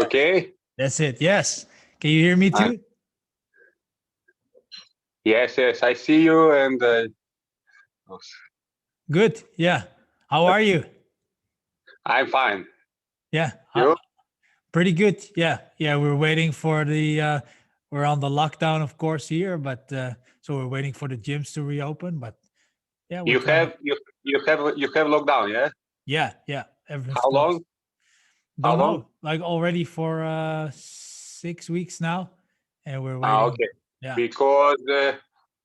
okay? That's it. Yes. Can you hear me too? Yes, I see you, and Good. Yeah. How are you? I'm fine. Yeah. You? Pretty good. Yeah. Yeah. We're waiting for the, we're on the lockdown, of course, here, but so we're waiting for the gyms to reopen. But yeah, we're You trying have to. you have lockdown, yeah? Yeah. Yeah. Everything's How closed. long? How Don't long? know. Like already for 6 weeks now. And we're waiting. Okay. Yeah. Because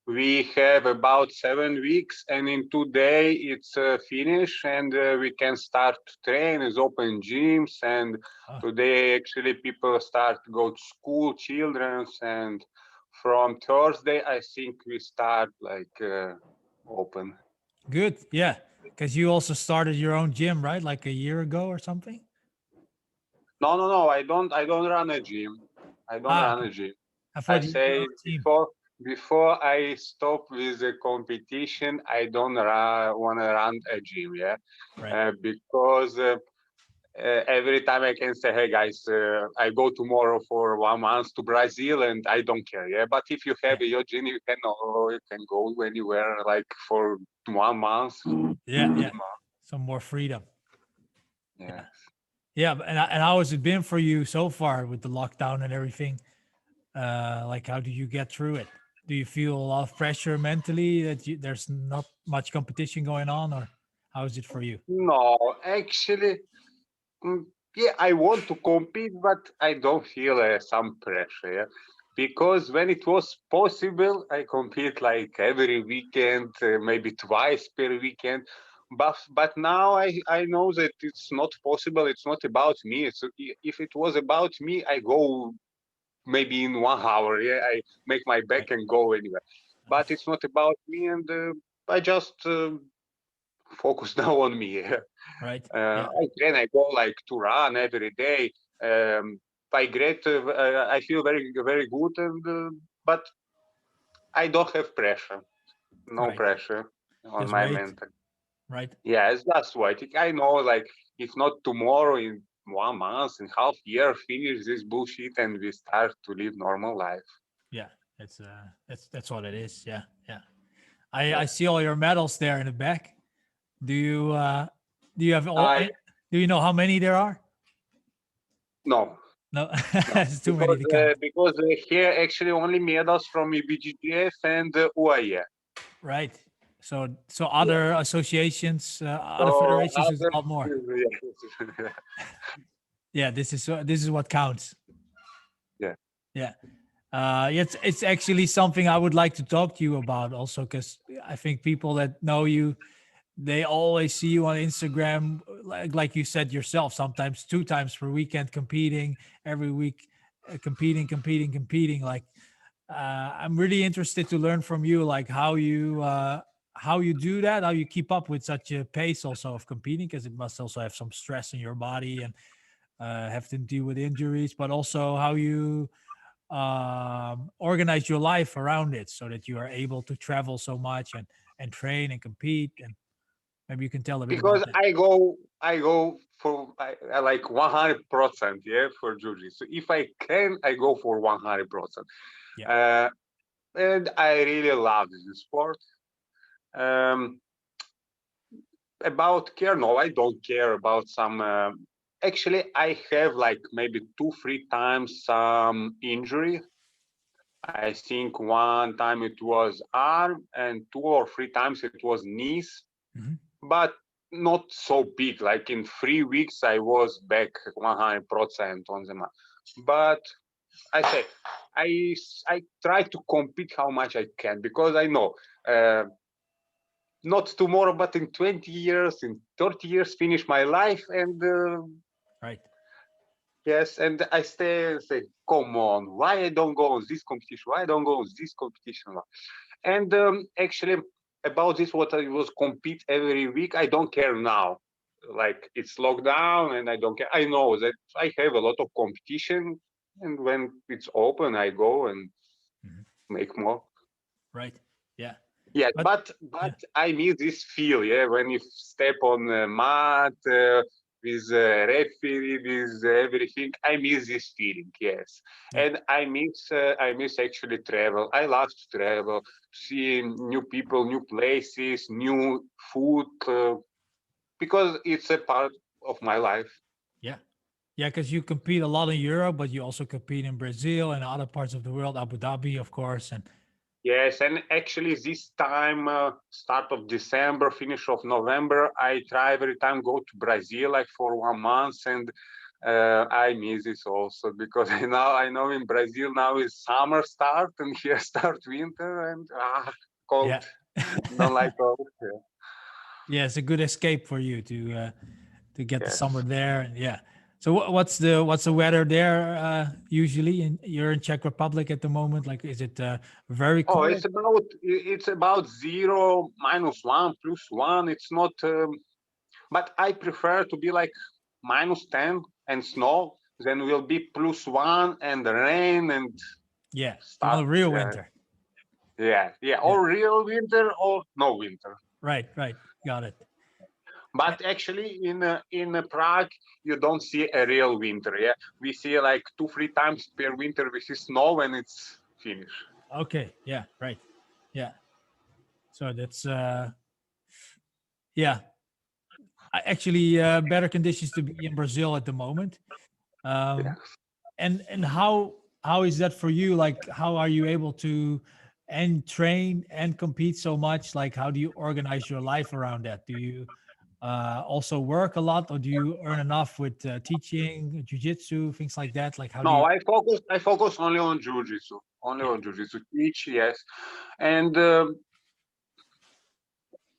we have about 7 weeks, and in 2 days it's finished, and we can start to train. It's open gyms, and today actually people start to go to school, childrens, and from Thursday I think we start like open. Good. Yeah. Because you also started your own gym, right? Like a year ago or something? No. I don't run a gym. I don't run Okay. a gym. I I thought you had your say own team. before I stop with the competition, I don't want to run a gym, yeah, Right. because every time I can say, hey guys, I go tomorrow for 1 month to Brazil, and I don't care, yeah. But if you have your gym, you can go anywhere like for 1 month. Yeah. Some more freedom. Yeah. Yeah. And how has it been for you so far with the lockdown and everything? Like, how do you get through it? Do you feel a lot of pressure mentally that there's not much competition going on, or how is it for you? No, actually, Mm, yeah, I want to compete, but I don't feel some pressure. Yeah? Because when it was possible, I compete like every weekend, maybe twice per weekend. But now I know that it's not possible. It's not about me. If it was about me, I go maybe in 1 hour. Yeah, I make my back and go anywhere. But it's not about me, and I just focus now on me. Yeah. Right. I go like to run every day. I feel very good, and but I don't have pressure. No Right. pressure on Just my wait. mental. Right. Yes, that's right. I know, like, if not tomorrow, in 1 month, in half year, finish this bullshit and we start to live normal life. Yeah. That's what it is. Yeah. Yeah. I Yeah. see all your medals there in the back. Do you do you have all? I Do you know how many there are? no, No, no, it's too many to count. because here actually only medals from BJJF and UAE. Right. So other associations, other So federations is a lot more. yeah. Yeah, this is what counts. Yeah. Yeah. It's actually something I would like to talk to you about also, because I think people that know you, they always see you on Instagram, like you said yourself, sometimes 2 times per weekend competing, every week competing. Like, I'm really interested to learn from you, like how you do that, how you keep up with such a pace also of competing, because it must also have some stress in your body and have to deal with injuries, but also how you organize your life around it so that you are able to travel so much and train and compete. And maybe you can tell a bit about Because that. I go for I like 100%, yeah, for jiu-jitsu. If I can, I go for 100%. Yeah. And I really love this sport. Um, about care, no, I don't care about some. Actually, I have like maybe 2, 3 times some injury. I think one time it was arm, and 2 or 3 times it was knees. Mhm. But not so big. Like in 3 weeks, I was back 100% on the mat. But I say I try to compete how much I can, because I know not tomorrow, but in 20 years, in 30 years, finish my life, and Right. yes, and I say, come on, why I don't go on this competition? Why I don't go on this competition? And actually, about this, what I was compete every week, I don't care now. Like, it's lockdown, and I don't care. I know that I have a lot of competition, and when it's open, I go and Mhm. make more. Right. Yeah. Yeah, But but yeah. I miss this feel. Yeah, when you step on the mat, with referee, with everything. I miss this feeling, yes. Yeah. And I miss actually travel. I love to travel, see new people, new places, new food, because it's a part of my life. Yeah. Yeah, because you compete a lot in Europe, but you also compete in Brazil and other parts of the world, Abu Dhabi, of course. And Yes, and actually this time, start of December, finish of November, I try every time go to Brazil like for 1 month, and I miss this also because I know in Brazil now is summer start and here start winter and cold. yeah. Don't like cold. Yeah. Yeah, it's a good escape for you to get the summer Yes. there. And yeah. So what's the weather there usually? You're in Czech Republic at the moment. Like, is it very Oh, cold? it's about 0, -1, +1. It's not. But I prefer to be like -10 and snow, then will be +1 and rain and Yeah, you stuff. want a real Yeah, winter. yeah, yeah. Yeah, Or real winter or no winter. right, right. Got it. But actually, in Prague, you don't see a real winter. Yeah, we see like 2, 3 times per winter we see snow and it's finished. Okay, yeah, right. Yeah. So that's yeah, actually better conditions to be in Brazil at the moment. Yeah. Um, and how is that for you? Like, how are you able to and train and compete so much? Like, how do you organize your life around that? Do you also work a lot, or do you earn enough with teaching jujitsu, things like that? Like, how do No, you? I focus only on jiu-jitsu, only Yeah, on jiu-jitsu. Teach, yes, and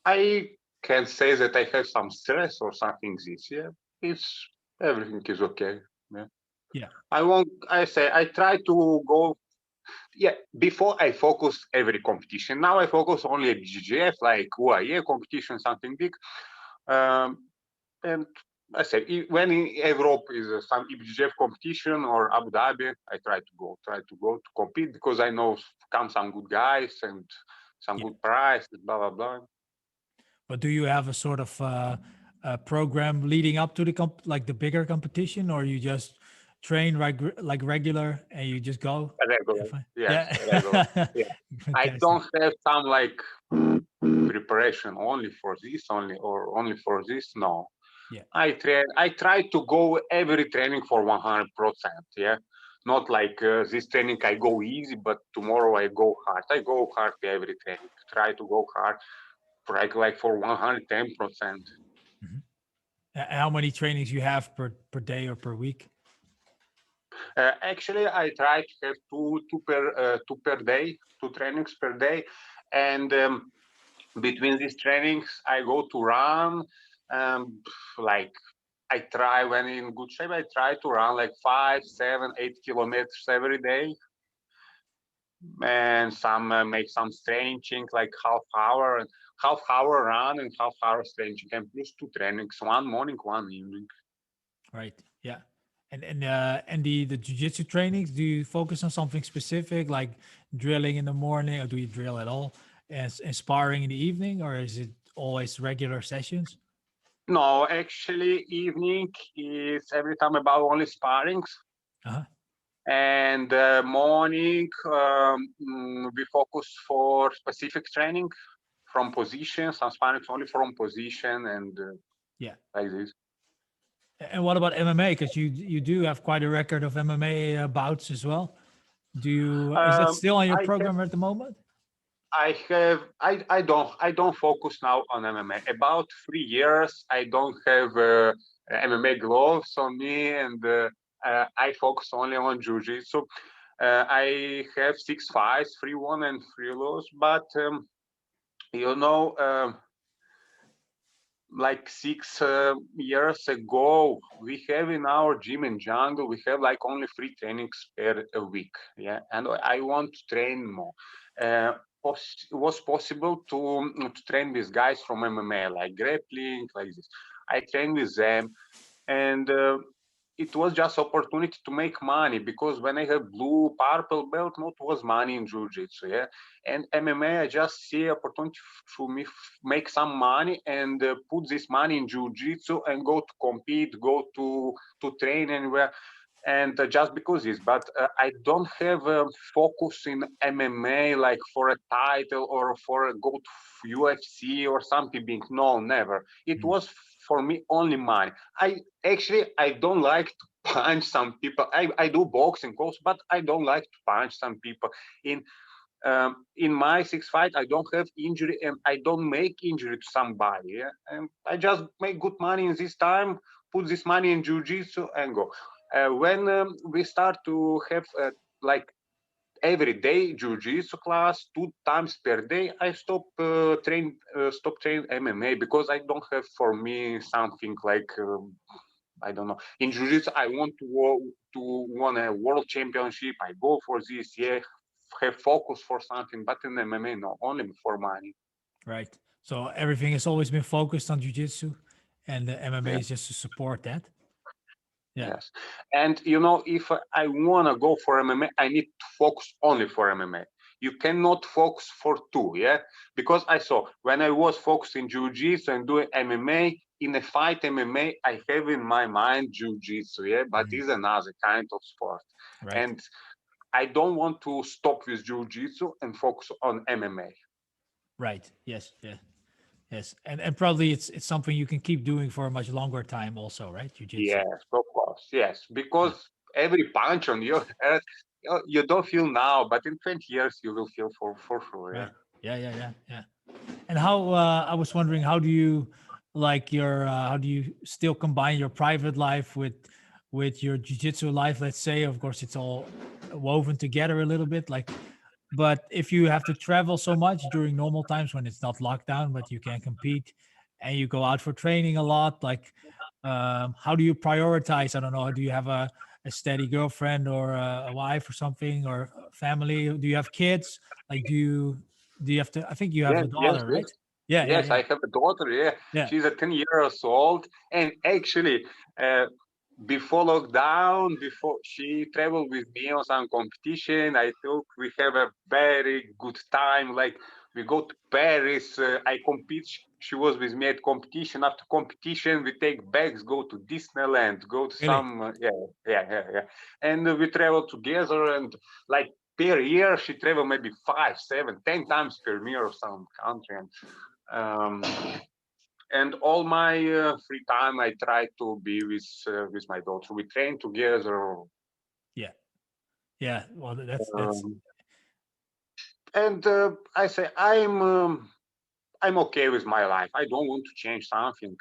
I can't say that I have some stress or something this year. It's everything is okay. Yeah. yeah, I try to go. Yeah, before I focus every competition. Now I focus only at BJJF, like UAE competition, something big. Um, and I say when in Europe is some BJJF competition or Abu Dhabi, I try to go to compete because I know come some good guys and some yeah. good price, blah blah blah. But do you have a sort of program leading up to the like the bigger competition, or you just train like regular and you just go? Regular, If I, yes, yeah, regular. Yeah, I fantastic. don't have some like preparation only for this, only for this. No, Yeah, I try to go every training for 100%. Yeah, not like this training I go easy, but tomorrow I go hard. I go hard every training. Try to go hard, like for 110%. mhm. How many trainings you have per day or per week? Actually, I try to have two per day, 2 trainings per day, and between these trainings, I go to run. Um, like I try when in good shape, I try to run like 5, 7, 8 kilometers every day, and some make some stretching like half hour run and half hour stretching, and plus 2 trainings, one morning, one evening. Right. Yeah. And the jujitsu trainings, do you focus on something specific like drilling in the morning, or do you drill at all? And sparring in the evening, or is it always regular sessions? No, actually, evening is every time about only sparrings. Uh-huh. And morning, we focus for specific training from position, some sparring only from position and Yeah. like this. And what about MMA? Because you do have quite a record of MMA bouts as well. Do you is that Um, still on your I have, program at the moment? I don't focus now on MMA. About 3 years, I don't have MMA gloves on me, and I focus only on jiu-jitsu. I have 6 fights, 3 won and 3 lost, but you know. Like 6 years ago, we have in our gym in jungle, we have like only 3 trainings per a week. Yeah, and I want to train more. Uh, was possible to train with guys from MMA, like grappling, like this. I train with them, and it was just opportunity to make money, because when I have blue, purple belt, not was money in jiu-jitsu, yeah. And MMA, I just see opportunity to me make some money and put this money in jiu-jitsu and go to compete, go to train anywhere. And just because this, but I don't have a focus in MMA like for a title or for a go to UFC or something big. No, never. It was for me only money. I don't like to punch some people. I do boxing also, but I don't like to punch some people. In my six fight, I don't have injury and I don't make injury to somebody. Yeah? And I just make good money in this time, put this money in jiu-jitsu and go. When we start to have like every day jiu-jitsu class 2 times per day, I stop train MMA, because I don't have for me something like I don't know. In jiu-jitsu, I want to win a world championship. I go for this, yeah, have focus for something. But in MMA, no, only for money. Right. So everything has always been focused on jujitsu, and the MMA Yeah. is just to support that. Yeah. Yes. And you know, if I wanna go for MMA, I need to focus only for MMA. You cannot focus for two, yeah? Because I saw when I was focusing jiu-jitsu and doing MMA, in a fight MMA, I have in my mind jiu-jitsu, yeah, but it's another kind of sport. Right. And I don't want to stop with jiu-jitsu and focus on MMA. Right. Yes. Yeah. Yes. And probably it's something you can keep doing for a much longer time also, right? Jiu-jitsu. Yes, of course. Yes, because every punch on your head, you don't feel now, but in 20 years you will feel for sure. Yeah. Right. Yeah. Yeah. Yeah. Yeah. And how I was wondering, how do you like your how do you still combine your private life with your jiu-jitsu life? Let's say, of course, it's all woven together a little bit. Like, but if you have to travel so much during normal times when it's not lockdown, but you can compete, and you go out for training a lot, like, how do you prioritize? I don't know. Do you have a steady girlfriend or a wife or something, or family? Do you have kids? Like, do you have to? I think you have Yes, a yes, daughter, right? yes. Yeah, yeah, Yes, yeah, I have a daughter. Yeah, yeah. she's a 10 years old, and actually, uh, before lockdown, before she traveled with me on some competition, I think we have a very good time. Like we go to Paris, I compete. She was with me at competition. After competition, we take bags, go to Disneyland, go to Really? some, yeah, and we travel together. And like per year, she travel maybe 5, 7, 10 times per year of some country. Um, and all my free time I try to be with my daughter. We train together. Yeah, yeah. Well, that's um, and I say I'm okay with my life. I don't want to change something.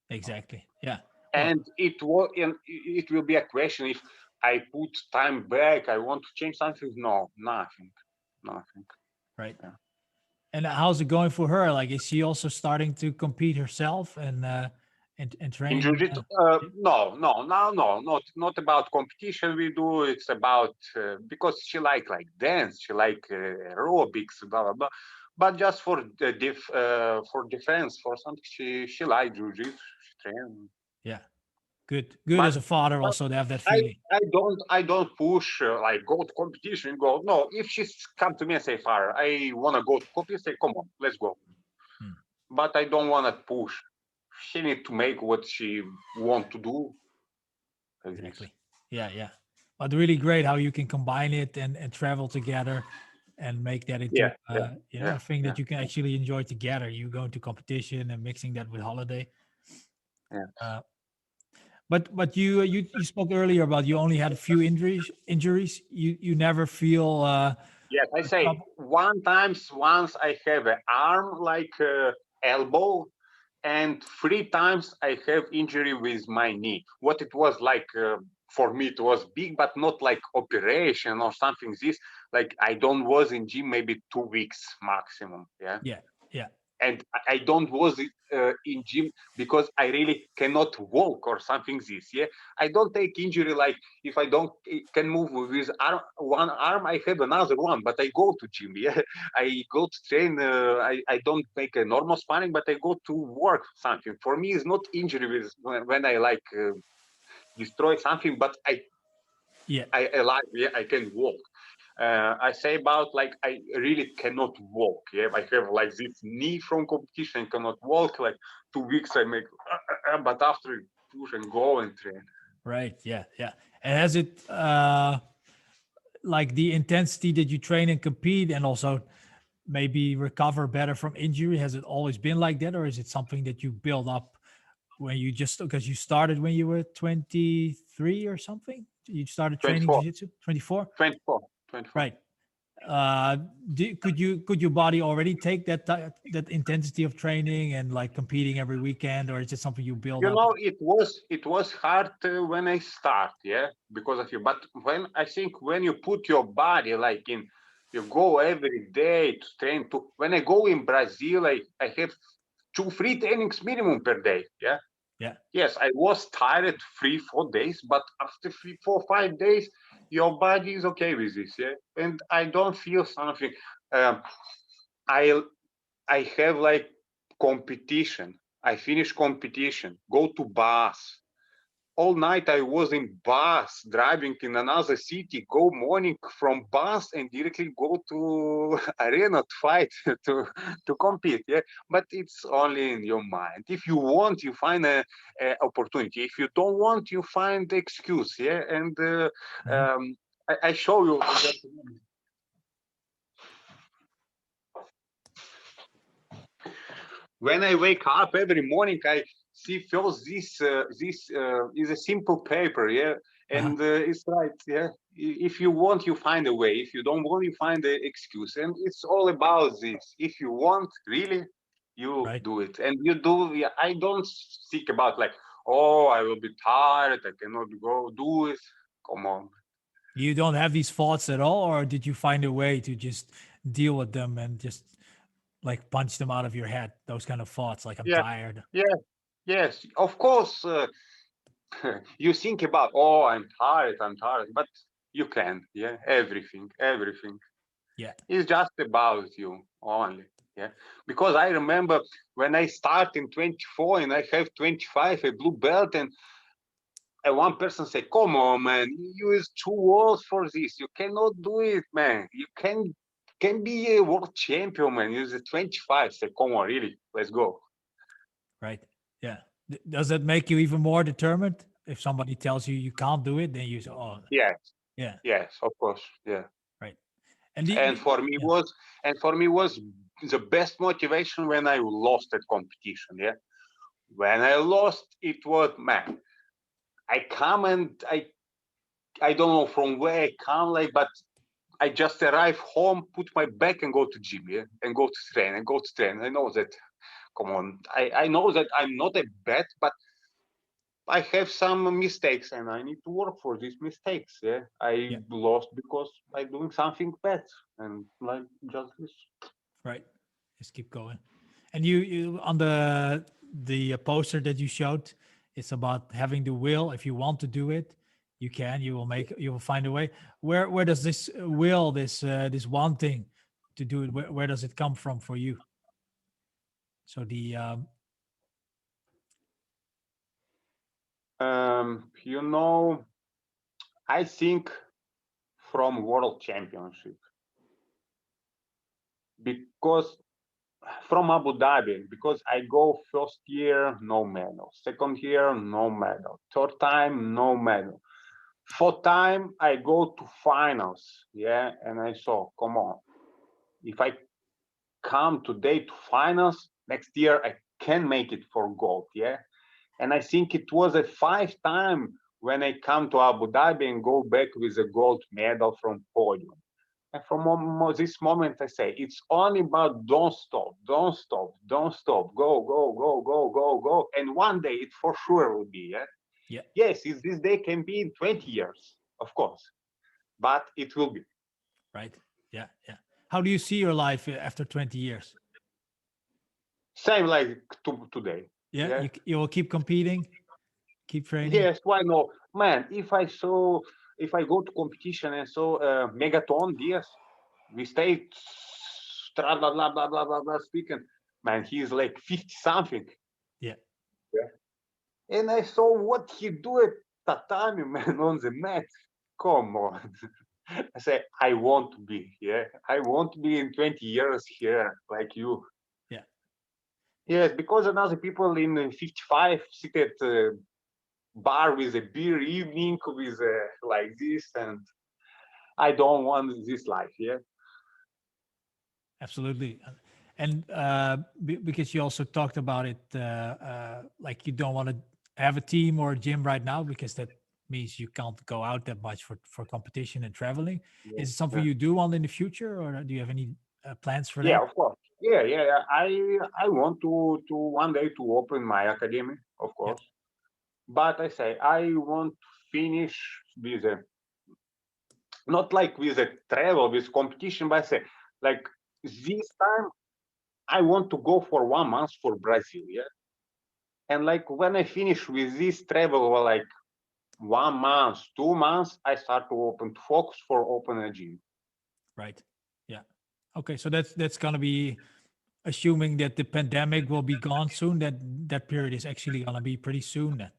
exactly. Yeah. Well, And it will be a question if I put time back, I want to change something. No, nothing. right. Yeah. And how's it going for her? Like, is she also starting to compete herself and In train? jiu-jitsu, no, not about competition. We do it's about because she like dance, she like aerobics, blah blah blah. But just for for defense, for something, she like jiu-jitsu, she train. Yeah. Good. Good But, as a father but also to have that I feeling. I don't push like go to competition. Go no. If she's come to me and say, "Far, I want to go to competition," say, "Come on, let's go." Hmm. But I don't want to push. She need to make what she want to do. Like this. Exactly. Yeah, yeah. But really great how you can combine it and travel together and make that Yeah, into yeah, a yeah, thing yeah, that you can actually enjoy together. You go into competition and mixing that with holiday. yeah. Uh, but you spoke earlier about you only had a few injuries. You never feel Yes, I say trouble. once I have an arm like elbow, and 3 times I have injury with my knee. What it was like for me, it was big, but not like operation or something. This like I don't was in gym maybe 2 weeks maximum. Yeah. Yeah, yeah, And I don't was in gym because I really cannot walk or something this, yeah. I don't take injury like if I don't can move with one arm, I have another one, but I go to gym, yeah. I go to train, I don't make a normal sparring, but I go to work something. For me, it's not injury with when I like destroy something, but I alive, I can walk. I say about like I really cannot walk. Yeah, I have like this knee from competition. I cannot walk. Like 2 weeks I make, but after push and go and train. Right. Yeah. Yeah. And has it like the intensity that you train and compete, and also maybe recover better from injury? Has it always been like that, or is it something that you build up when you just because you started when you were 23 or something? You started training 24, jiu-jitsu 24, 24, 24. right? Could your body already take that intensity of training and like competing every weekend, or is it something you build You up? know, it was hard when I start, yeah, because of you. But when I think when you put your body like in, you go every day to train. To when I go in Brazil, I have 2 free trainings minimum per day, yeah. Yeah. Yes, I was tired 3-4 days, but after 3-4-5 days, your body is okay with this, yeah. And I don't feel something. Um, I I have like competition. I finish competition, go to bus. All night I was in bus, driving in another city, go morning from bus and directly go to arena to fight, to compete. Yeah, but it's only in your mind. If you want, you find a opportunity. If you don't want, you find the excuse. Yeah, and I show you. When I wake up every morning, I see first this is a simple paper, yeah, and it's right, yeah. If you want, you find a way. If you don't want, you find the excuse, and it's all about this. If you want, really, you Right. do it, and you do. Yeah, I don't think about like, oh, I will be tired, I cannot go do it. Come on. You don't have these thoughts at all, or did you find a way to just deal with them and just like punch them out of your head? Those kind of thoughts, like I'm Yeah, tired. yeah, yes, of course. You think about, oh, I'm tired, but you can, yeah, everything. Yeah. It's just about you only, yeah. Because I remember when I start in 24 and I have 25, a blue belt, and one person say, "Come on, man, you is too old for this. You cannot do it, man. You can be a world champion, man. You're 25." Say, "Come on, really? Let's go." Right. Yeah. Does that make you even more determined? If somebody tells you you can't do it, then you say, "Oh, Yes, yeah, yes, of course, yeah. right." And and for me yeah, was and for me was the best motivation when I lost at competition. Yeah, when I lost, it was, man, I come and I don't know from where I come, like, but I just arrive home, put my bag and go to gym, yeah, and go to train. I know that, come on, I know that I'm not a bad, but I have some mistakes and I need to work for these mistakes. Yeah, I yeah, lost because I'm doing something bad, and like just this. right. Just keep going. And you on the poster that you showed, it's about having the will. If you want to do it, you can. You will find a way. Where does this will, this wanting to do it? Where does it come from for you? So the You know, I think from World Championship, because from Abu Dhabi, because I go first year, no medal, second year, no medal, third time, no medal, fourth time, I go to finals, yeah, and I saw, come on, if I come today to finals, next year I can make it for gold, yeah. And I think it was a 5 time when I come to Abu Dhabi and go back with a gold medal from podium. And from this moment, I say it's only about don't stop, don't stop, don't stop, go, go, go, go, go, go. And one day it for sure will be. Yeah? yeah, Yes, this day can be in 20 years, of course, but it will be. right, yeah, yeah. How do you see your life after 20 years? Same like today. Yeah, Yeah. you will keep competing, keep training. Yes, why not? Man, if I go to competition and saw Megaton, yes, we stay blah blah blah blah blah blah speaking. Man, he's like 50 something. Yeah, Yeah. And I saw what he do it. tatami, man, on the mat. Come on. I say, I want to be here. I want to be in 20 years here, like you. Yeah. Yes, because another people in 55 sit at bar with a beer evening with like this, and I don't want this life. Yeah. Absolutely. And because you also talked about it, like you don't want to have a team or a gym right now because that means you can't go out that much for competition and traveling. Yeah. Is it something Yeah. you do want in the future, or do you have any plans for Yeah, that? of course. Yeah, yeah, yeah. I want to one day to open my academy, of Yeah. course. But I say I want to finish with a not like with a travel with competition, but I say like this time I want to go for 1 month for Brazil, yeah. And like when I finish with this travel, well, like 1 month, 2 months, I start to open to focus for open a gym. Right. Yeah. Okay. So that's gonna be assuming that the pandemic will be gone soon. That period is actually gonna be pretty soon then.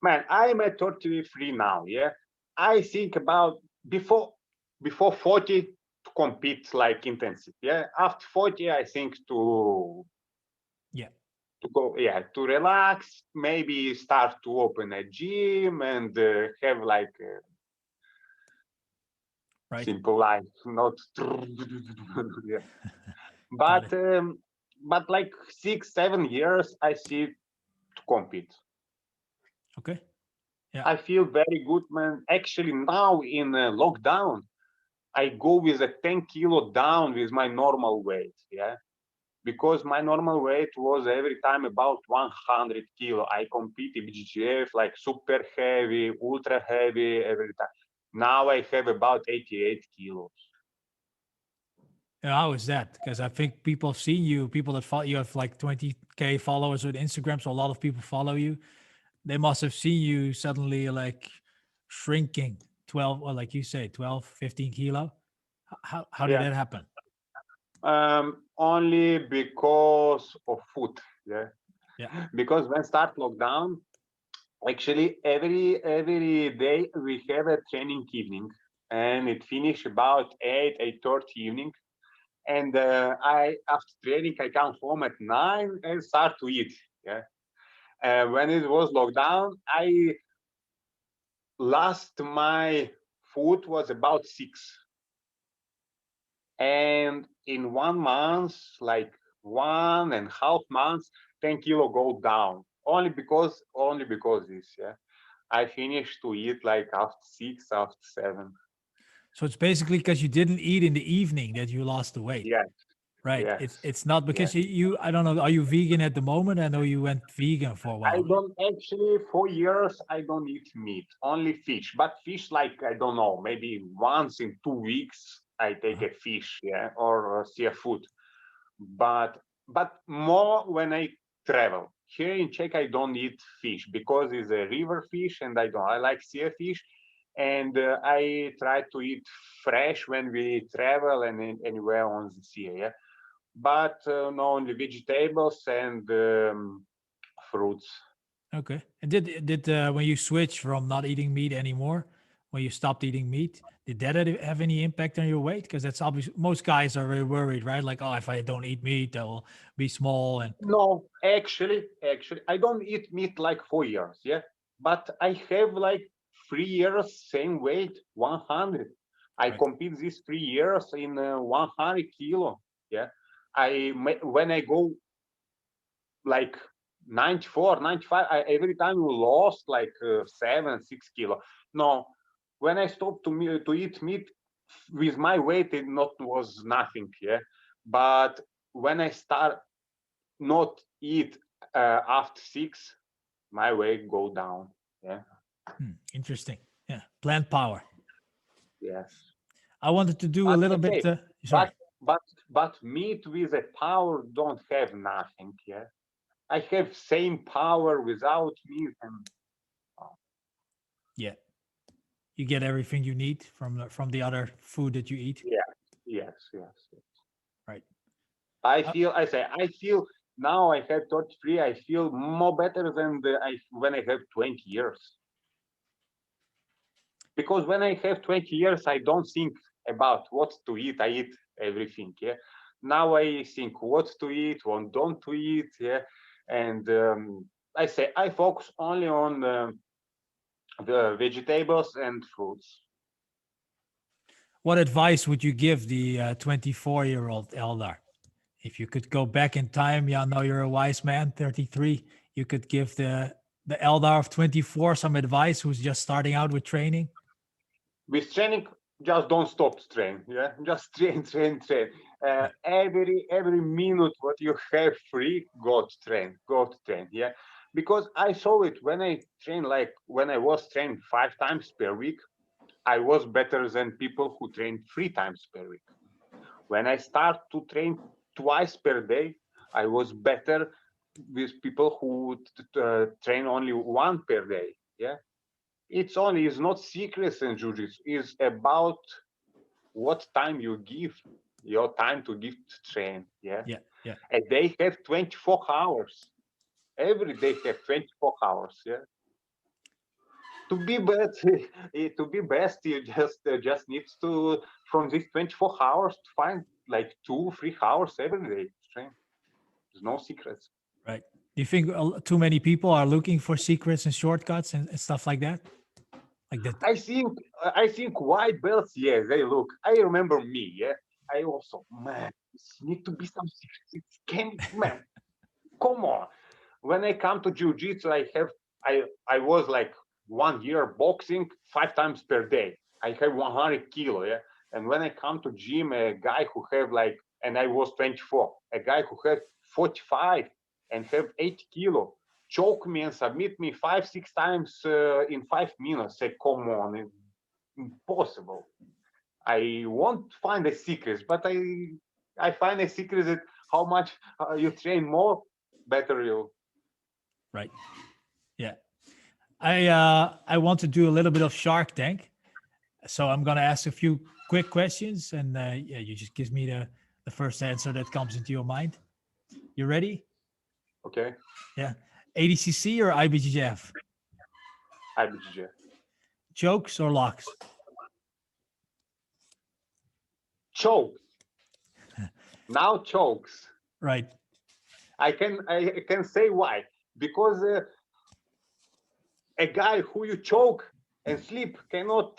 Man, I'm at 33 now, yeah. I think about before before 40 to compete like intensive, yeah. After 40, I think Yeah. to go, yeah, to relax, maybe start to open a gym and have like a Right. simple life, not yeah. Got But it. but like 6, 7 years, I see to compete. Okay. Yeah. I feel very good, man. Actually, now in lockdown, I go with a 10 kilo down with my normal weight. Yeah. Because my normal weight was every time about 100 kilo. I compete in BJJ like super heavy, ultra heavy every time. Now I have about 88 kilos. Yeah, how is that? Because I think people have seen you, people that follow you have like 20K followers on Instagram, so a lot of people follow you. They must have seen you suddenly like shrinking 12, or like you say, 12, 15 kilo. How did Yeah. that happen? Only because of food. Yeah. Yeah. Because when start lockdown, actually every day we have a training evening, and it finish about 8:30 evening. And I after training I come home at 9 and start to eat. Yeah. When it was lockdown, I last my food was about 6, and in 1 month, like 1.5 months, 10 kilo go down only because this. Yeah. I finished to eat like after 6, after 7. So it's basically because you didn't eat in the evening that you lost the weight, Yes, right? yes, It's not yes. because you I don't know, are you vegan at the moment? I know you went vegan for a I while, right? don't actually for years I don't eat meat, only fish. But fish like I don't know, maybe once in 2 weeks I take Uh-huh. a fish, yeah, or seafood. But more when I travel. Here in Czech I don't eat fish because it's a river fish and I like sea fish. And I try to eat fresh when we travel and anywhere on the sea. Yeah, but no, only vegetables and fruits. Okay. And did when you switched from not eating meat anymore, when you stopped eating meat, did that have any impact on your weight? Because that's obvious. Most guys are very worried, right? Like, oh, if I don't eat meat, I will be small. And No, actually, I don't eat meat like 4 years. Yeah, but I have like 3 years same weight, 100. I right, compete these 3 years in 100 kilo. Yeah, when I go like 94, 95, every time you lost like 7, 6 kilo. No, when I stopped to eat meat with my weight, it not was nothing. Yeah, but when I start not eat after 6, my weight go down. Yeah. interesting. Yeah, plant power. Yes. I wanted to do a But little I bit. say, Sorry. but but meat with a power don't have nothing. Yeah. I have same power without meat, and Yeah, you get everything you need from the other food that you eat, yeah, yes, yes, yes. right? Uh, I feel now I have 33. I feel more better than when I have 20 years. Because when I have 20 years, I don't think about what to eat. I eat everything. Yeah. Now I think what to eat, what don't to eat. Yeah. And I say I focus only on the vegetables and fruits. What advice would you give the 24-year-old Eldar? If you could go back in time, yeah, I know you're a wise man, 33. You could give the Eldar of 24 some advice who's just starting out with training. With training, just don't stop to train. Yeah, just train, train, train. Every minute what you have free, go to train, go to train. Yeah, because I saw it when I train, like when I was trained 5 times per week, I was better than people who train 3 times per week. When I start to train twice per day, I was better with people who train only one per day. Yeah, it's not secrets in jiu-jitsu. It's about what time you give your time to give to train. Yeah, Yeah, yeah. and they have 24 hours. Every day have 24 hours. Yeah, to be best, to be best, you just need to from these 24 hours to find like 2-3 hours every day to train. There's no secrets. Right. Do you think too many people are looking for secrets and shortcuts and stuff like that? Like that. I think white belts, yeah, they look. I remember me, yeah. I also, man, this need to be some secrets. It can, man, come on. When I come to jiu-jitsu, I was like 1 year boxing 5 times per day. I have 100 kilo, yeah. And when I come to gym, a guy who have like, and I was 24, a guy who have 45 and have 80 kilo, choke me and submit me 5-6 times in 5 minutes. Say, come on, it's impossible. I won't find the secrets, but I find a secret that how much you train more, better you. Right. Yeah. I want to do a little bit of Shark Tank. So I'm going to ask a few quick questions and yeah, you just give me the first answer that comes into your mind. You ready? Okay, Yeah. ADCC or IBJJF? IBJJ. Chokes or locks? Chokes. Now chokes. Right. I can say why. Because a guy who you choke and sleep cannot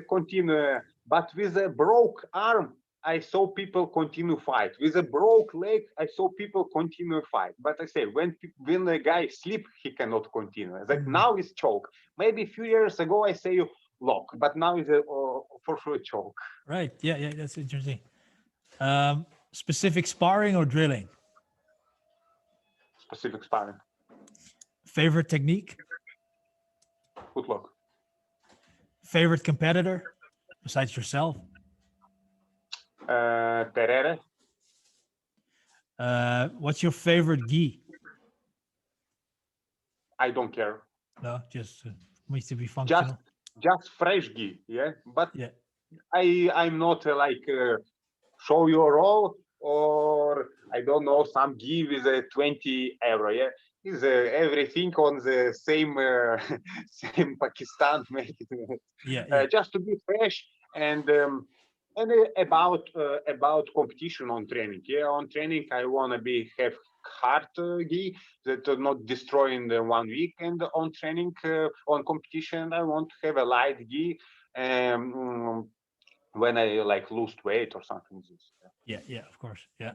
continue. But with a broke arm, I saw people continue fight. With a broke leg, I saw people continue fight. But I say when a guy sleep, he cannot continue. Like now is choke. Maybe a few years ago I say you lock, but now is for sure choke. Right. Yeah. Yeah. That's interesting. Specific sparring or drilling? Specific sparring. Favorite technique? Footlock. Favorite competitor besides yourself? Terere. What's your favorite gi? I don't care. No, just needs to be functional. Just fresh gi, yeah. But Yeah. I'm not show your roll or I don't know some gi with a 20 euro. Yeah, is everything on the same same Pakistan made. Yeah. Just to be fresh and about competition on training. Yeah, on training I wanna have hard gi that are not destroy in the 1 week, and on training on competition I want to have a light gi when I like lose weight or something. Yeah. Of course. Yeah.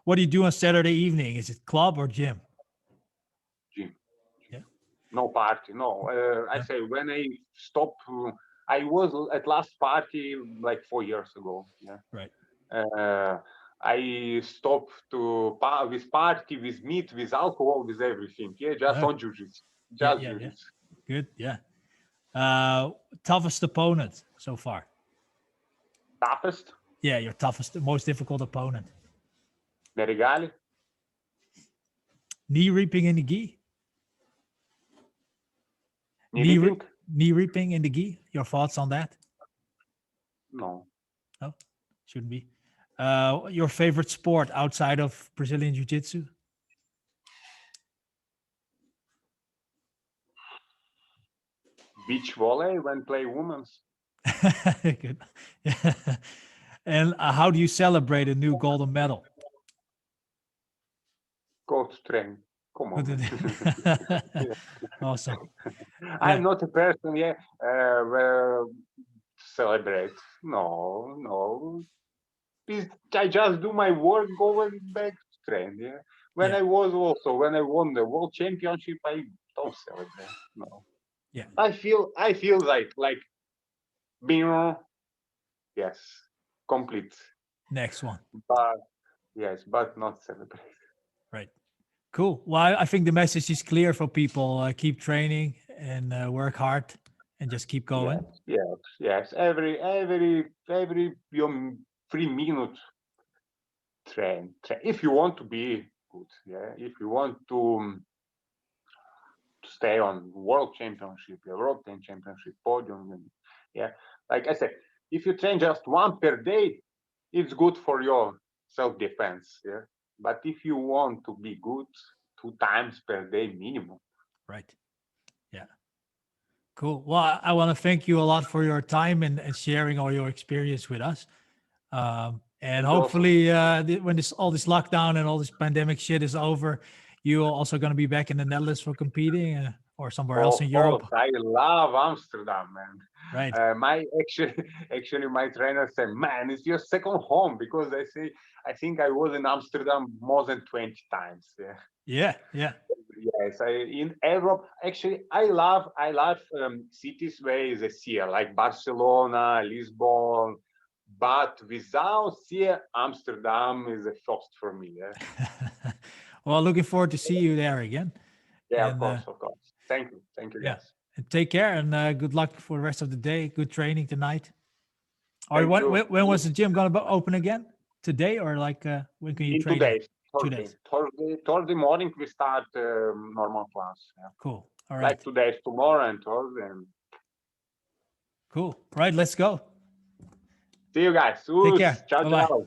What do you do on Saturday evening? Is it club or gym? Gym. Yeah. No party. No. I say when I stop. I was at last party like 4 years ago. Yeah. Right. I stopped to with party, with meat, with alcohol, with everything. Yeah, just on jiu-jitsu. Just Yeah. jiu-jitsu. Good. Yeah. Toughest opponent so far? Toughest? Yeah, your toughest, most difficult opponent. Nerigali? Knee reaping in the gi? Knee reaping in the gi? Your thoughts on that? No. No, shouldn't be. Your favorite sport outside of Brazilian Jiu-Jitsu? beach volley when play women's. Good. And how do you celebrate a new golden medal? Go to train. Come on. Awesome. I'm not a person, where celebrate. No. I just do my work, going back to train. Yeah. When I won the world championship, I don't celebrate. No. Yeah. I feel like being complete. Next one. But not celebrate. Right. Cool. Well, I think the message is clear for people. Keep training and work hard and just keep going. Yes. Every 3 minutes train. If you want to be good, if you want to stay on world championship, European championship podium, like I said, if you train just one per day, it's good for your self-defense. But if you want to be good, 2 times per day minimum. Right. Yeah. Cool. Well, I want to thank you a lot for your time and sharing all your experience with us. And hopefully, when all this lockdown and all this pandemic shit is over, you're also going to be back in the Netherlands for competing or somewhere else in Europe. I love Amsterdam, man. Right. Actually, my trainer said, "Man, it's your second home," because I think I was in Amsterdam more than 20 times. Yeah. Yes, in Europe. Actually, I love cities where is a sea, like Barcelona, Lisbon. But without sea, Amsterdam is a first for me. Well, looking forward to see you there again. Yeah, of course. Thank you, guys. And take care and good luck for the rest of the day. Good training tonight. Or when was the gym going to open again? Today or when can you train? 2 days. Thursday morning we start normal class. Yeah. Cool. All right. Like today, tomorrow, and Thursday. Cool. Right. Let's go. See you guys. Take care. Ciao, Bye-bye. ciao.